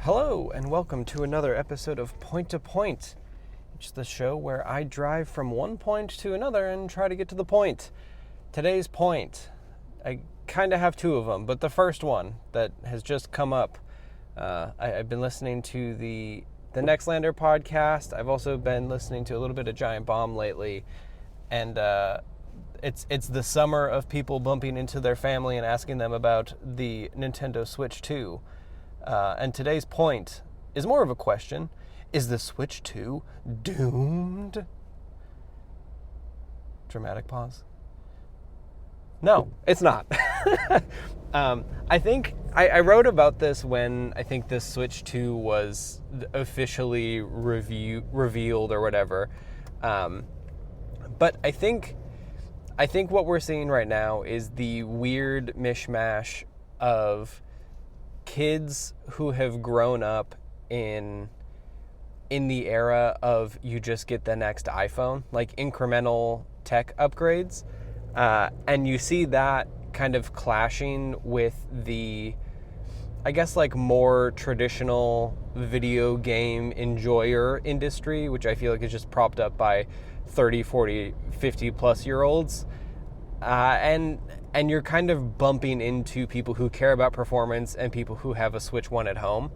Hello, and welcome to another episode of Point to Point. It's the show where I drive from one point to another and try to get to the point. Today's point, I kind of have two of them, but the first one that has just come up, I've been listening to the Nextlander podcast. I've also been listening to a little bit of Giant Bomb lately, and it's the summer of people bumping into their family and asking them about the Nintendo Switch 2. And today's point is more of a question. Is the Switch 2 doomed? Dramatic pause. No, it's not. I think I wrote about this when I think this Switch 2 was officially revealed or whatever. But I think what we're seeing right now is the weird mishmash of kids who have grown up in the era of you just get the next iPhone, like incremental tech upgrades. And you see that kind of clashing with the, I guess, like more traditional video game enjoyer industry, which I feel like is just propped up by 30, 40, 50 plus year olds. And you're kind of bumping into people who care about performance and people who have a Switch 1 at home.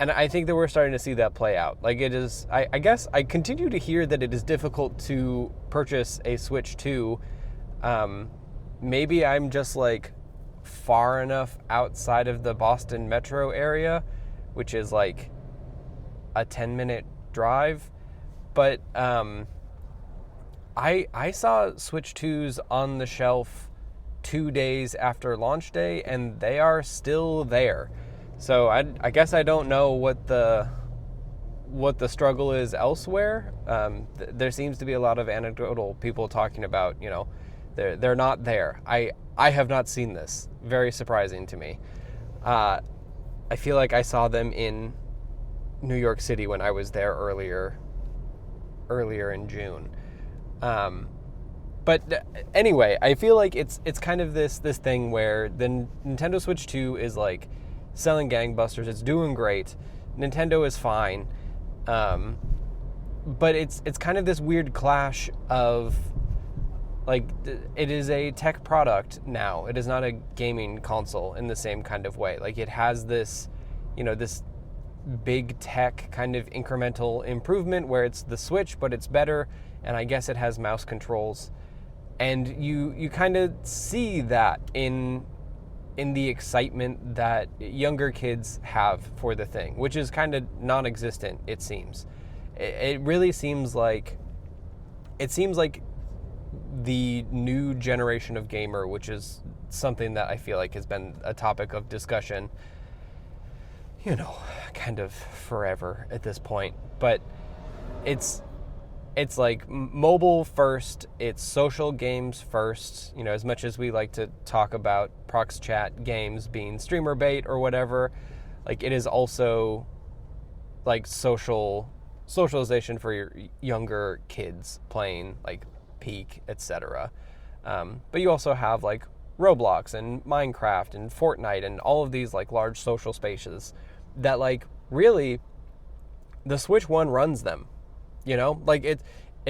And I think that we're starting to see that play out. Like it is, I guess I continue to hear that it is difficult to purchase a Switch 2. Maybe I'm just like far enough outside of the Boston metro area, which is like a 10-minute drive. But I saw Switch 2s on the shelf 2 days after launch day, and they are still there. So I guess I don't know what the struggle is elsewhere. There seems to be a lot of anecdotal people talking about, you know, they're not there. I have not seen this. Very surprising to me. I feel like I saw them in New York City when I was there earlier in June. But anyway, I feel like it's kind of this thing where the Nintendo Switch 2 is like selling gangbusters. It's doing great. Nintendo is fine. But it's kind of this weird clash of like it is a tech product now. It is not a gaming console in the same kind of way. Like it has this, you know, this big tech kind of incremental improvement where it's the Switch, but it's better. And I guess it has mouse controls. And you kind of see that in the excitement that younger kids have for the thing, which is kind of non-existent, it seems. It really seems like the new generation of gamer, which is something that I feel like has been a topic of discussion, you know, kind of forever at this point. But it's like mobile first, it's social games first, you know, as much as we like to talk about prox chat games being streamer bait or whatever, like it is also like socialization for your younger kids playing like Peak, etc. But you also have like Roblox and Minecraft and Fortnite and all of these like large social spaces that like really the Switch 1 runs them. You know, like it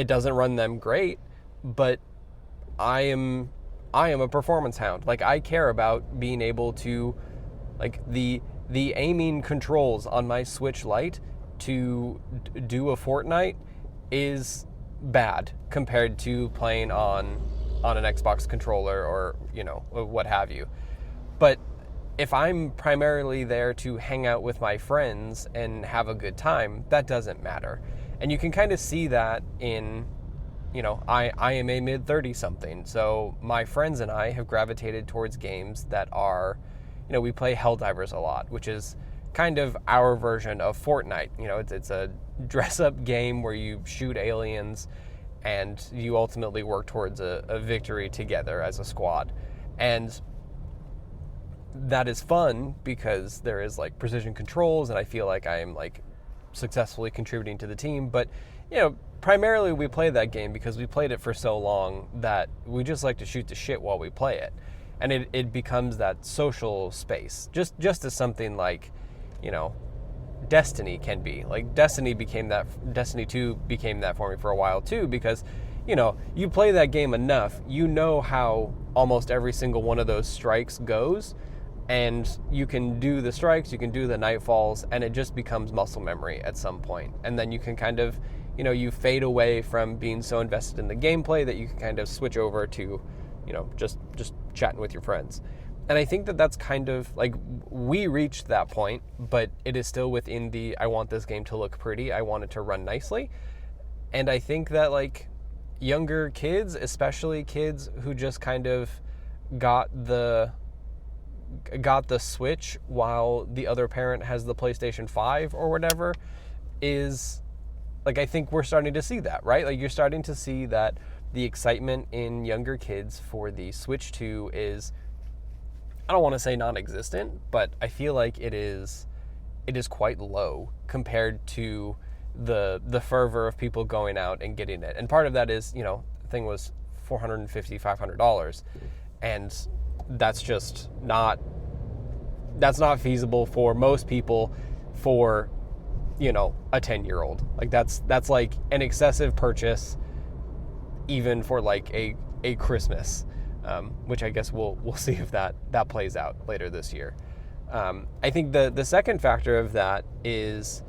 doesn't run them great, but I am a performance hound. Like I care about being able to, like the aiming controls on my Switch Lite to do a Fortnite is bad compared to playing on an Xbox controller or, you know, what have you. But if I'm primarily there to hang out with my friends and have a good time, that doesn't matter. And you can kind of see that in, you know, I am a mid-30 something, so my friends and I have gravitated towards games that are, you know, we play Helldivers a lot, which is kind of our version of Fortnite. You know, it's a dress-up game where you shoot aliens and you ultimately work towards a victory together as a squad. And that is fun because there is like precision controls and I feel like I am like successfully contributing to the team. But, you know, primarily we play that game because we played it for so long that we just like to shoot the shit while we play it. And it becomes that social space. Just as something like, Destiny can be. Like Destiny 2 became that for me for a while too, because you play that game enough, how almost every single one of those strikes goes, and you can do the strikes, you can do the nightfalls, and it just becomes muscle memory at some point. And then you can kind of, you fade away from being so invested in the gameplay that you can kind of switch over to, just chatting with your friends. And I think that that's kind of like, we reached that point, but it is still within I want this game to look pretty, I want it to run nicely. And I think that like younger kids, especially kids who just kind of got the Switch while the other parent has the PlayStation 5 or whatever, is like, I think we're starting to see that, right? Like you're starting to see that the excitement in younger kids for the Switch 2 is, I don't want to say non-existent, but I feel like it is quite low compared to the fervor of people going out and getting it. And part of that is, the thing was $450, $500, and that's not feasible for most people for, a 10-year-old. Like that's like an excessive purchase even for like a Christmas. Which I guess we'll see if that plays out later this year. I think the second factor of that is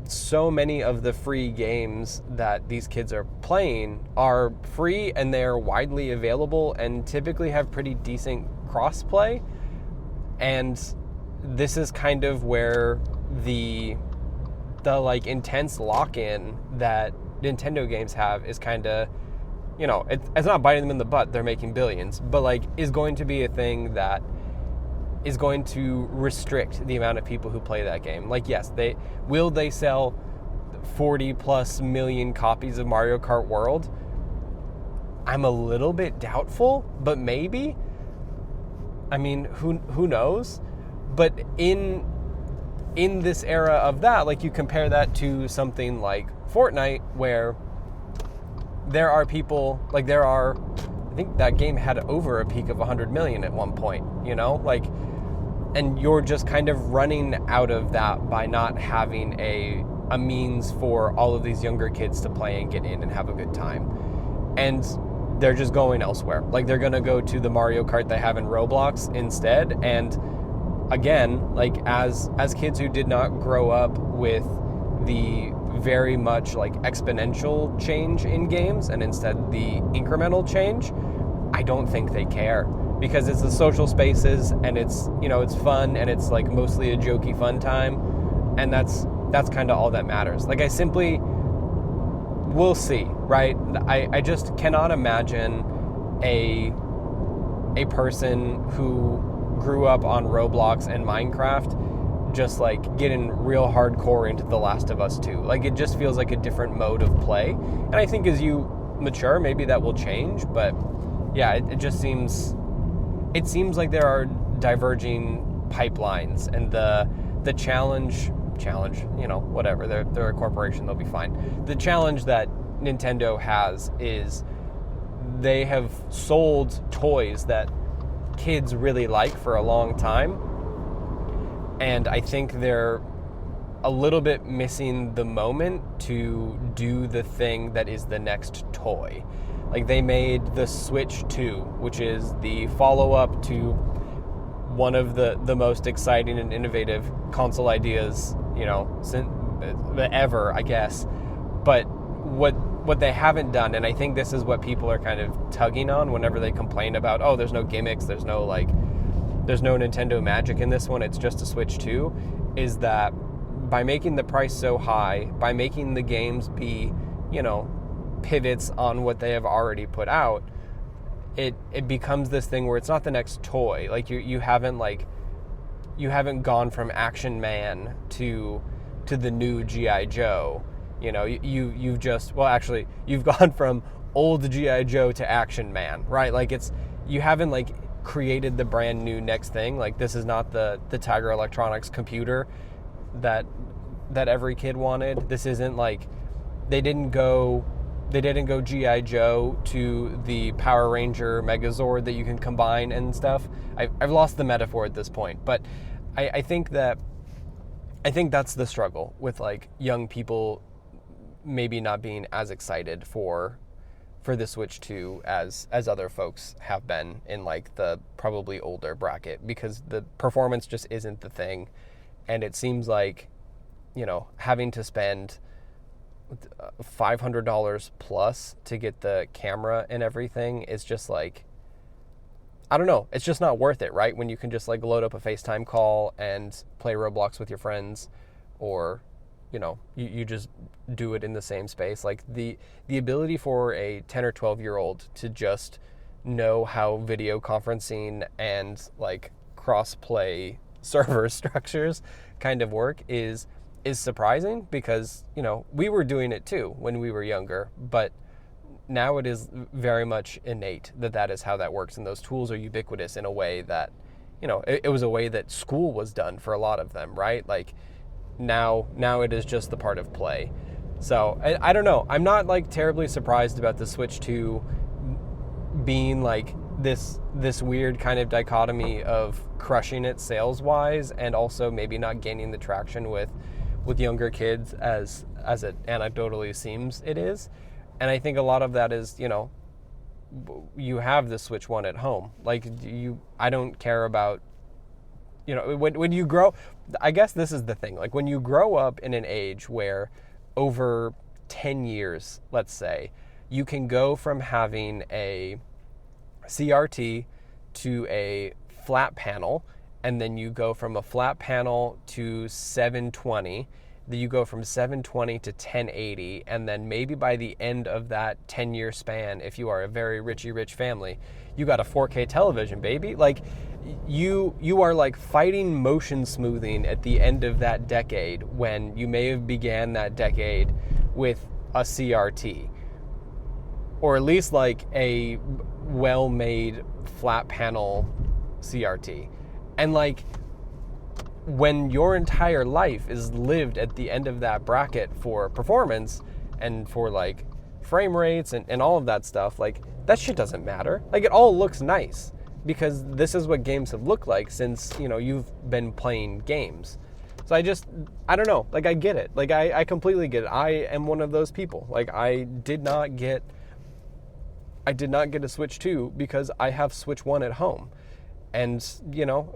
so many of the free games that these kids are playing are free, and they're widely available and typically have pretty decent crossplay. And this is kind of where the like intense lock-in that Nintendo games have is kind of, it's not biting them in the butt, they're making billions, but like is going to be a thing that is going to restrict the amount of people who play that game. Like, yes, they sell 40 plus million copies of Mario Kart World? I'm a little bit doubtful, but maybe. I mean, who knows? But in this era of that, like you compare that to something like Fortnite, where there are people, like I think that game had over a peak of 100 million at one point, like, and you're just kind of running out of that by not having a means for all of these younger kids to play and get in and have a good time. And they're just going elsewhere. Like they're going to go to the Mario Kart they have in Roblox instead. And again, like as kids who did not grow up with the very much like exponential change in games and instead the incremental change, I don't think they care, because it's the social spaces and it's, it's fun and it's like mostly a jokey fun time, and that's kind of all that matters. Like we'll see, right? I just cannot imagine a person who grew up on Roblox and Minecraft just like getting real hardcore into The Last of Us 2. Like it just feels like a different mode of play. And I think as you mature, maybe that will change. But yeah, it seems like there are diverging pipelines, and the challenge, whatever. They're a corporation, they'll be fine. The challenge that Nintendo has is they have sold toys that kids really like for a long time. And I think they're a little bit missing the moment to do the thing that is the next toy. Like they made the Switch 2, which is the follow-up to one of the most exciting and innovative console ideas, since ever, I guess. But what they haven't done, and I think this is what people are kind of tugging on whenever they complain about, oh, there's no gimmicks, there's no Nintendo magic in this one, it's just a Switch 2, is that by making the price so high, by making the games be, pivots on what they have already put out, it becomes this thing where it's not the next toy. Like you haven't gone from Action Man to the new G.I. Joe. You've just, well, actually, you've gone from old G.I. Joe to Action Man, right? Like you haven't created the brand new next thing. Like this is not the Tiger Electronics computer that every kid wanted. This isn't like they didn't go G.I. Joe to the Power Ranger Megazord that you can combine and stuff. I've lost the metaphor at this point, but I think that I think that's the struggle with like young people maybe not being as excited for the Switch 2 as other folks have been in like the probably older bracket, because the performance just isn't the thing. And it seems like, you know, having to spend $500 plus to get the camera and everything is just like, I don't know, it's just not worth it, right? When you can just like load up a FaceTime call and play Roblox with your friends, or, you know, you just do it in the same space. Like the ability for a 10 or 12-year-old to just know how video conferencing and like cross-play server structures kind of work is surprising, because, you know, we were doing it too when we were younger, but now it is very much innate that is how that works, and those tools are ubiquitous in a way that, you know, it was a way that school was done for a lot of them, right? Like now it is just the part of play. So I don't know. I'm not like terribly surprised about the Switch 2 being like this weird kind of dichotomy of crushing it sales wise, and also maybe not gaining the traction with younger kids as it anecdotally seems it is. And I think a lot of that is, you know, you have the Switch 1 at home. Like I don't care about, you know, when you grow, I guess this is the thing. Like when you grow up in an age where over 10 years, let's say, you can go from having a CRT to a flat panel, and then you go from a flat panel to 720, then you go from 720 to 1080, and then maybe by the end of that 10-year span, if you are a very rich family, you got a 4K television, baby. Like you are like fighting motion smoothing at the end of that decade, when you may have began that decade with a CRT, or at least like a well-made flat panel CRT. And like when your entire life is lived at the end of that bracket for performance and for like frame rates and all of that stuff, like that shit doesn't matter. Like it all looks nice because this is what games have looked like since, you know, you've been playing games. So I don't know, like I get it. Like I completely get it. I am one of those people. Like I did not get a Switch 2 because I have Switch 1 at home. And, you know,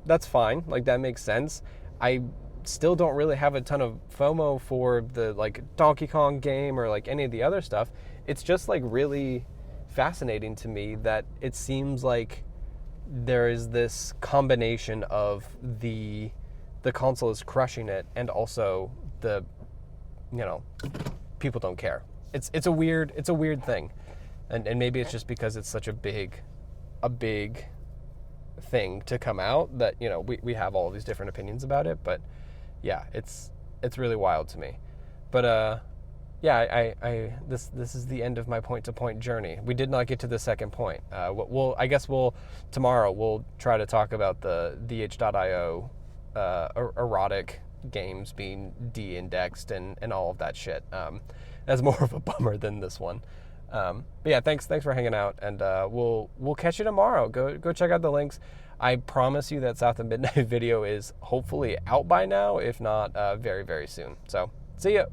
that's fine. Like, that makes sense. I still don't really have a ton of FOMO for the, like, Donkey Kong game or, like, any of the other stuff. It's just, like, really fascinating to me that it seems like there is this combination of the console is crushing it, and also the, you know, people don't care. It's a weird thing. And maybe it's just because it's such a big thing to come out that, you know, we have all these different opinions about it. But yeah, it's really wild to me. But yeah, this is the end of my point-to-point journey. We did not get to the second point. I guess tomorrow we'll try to talk about the itch.io erotic games being de-indexed and all of that shit. That's more of a bummer than this one. But yeah, thanks for hanging out, and we'll catch you tomorrow. Go check out the links. I promise you that South of Midnight video is hopefully out by now, if not very, very soon. So see ya.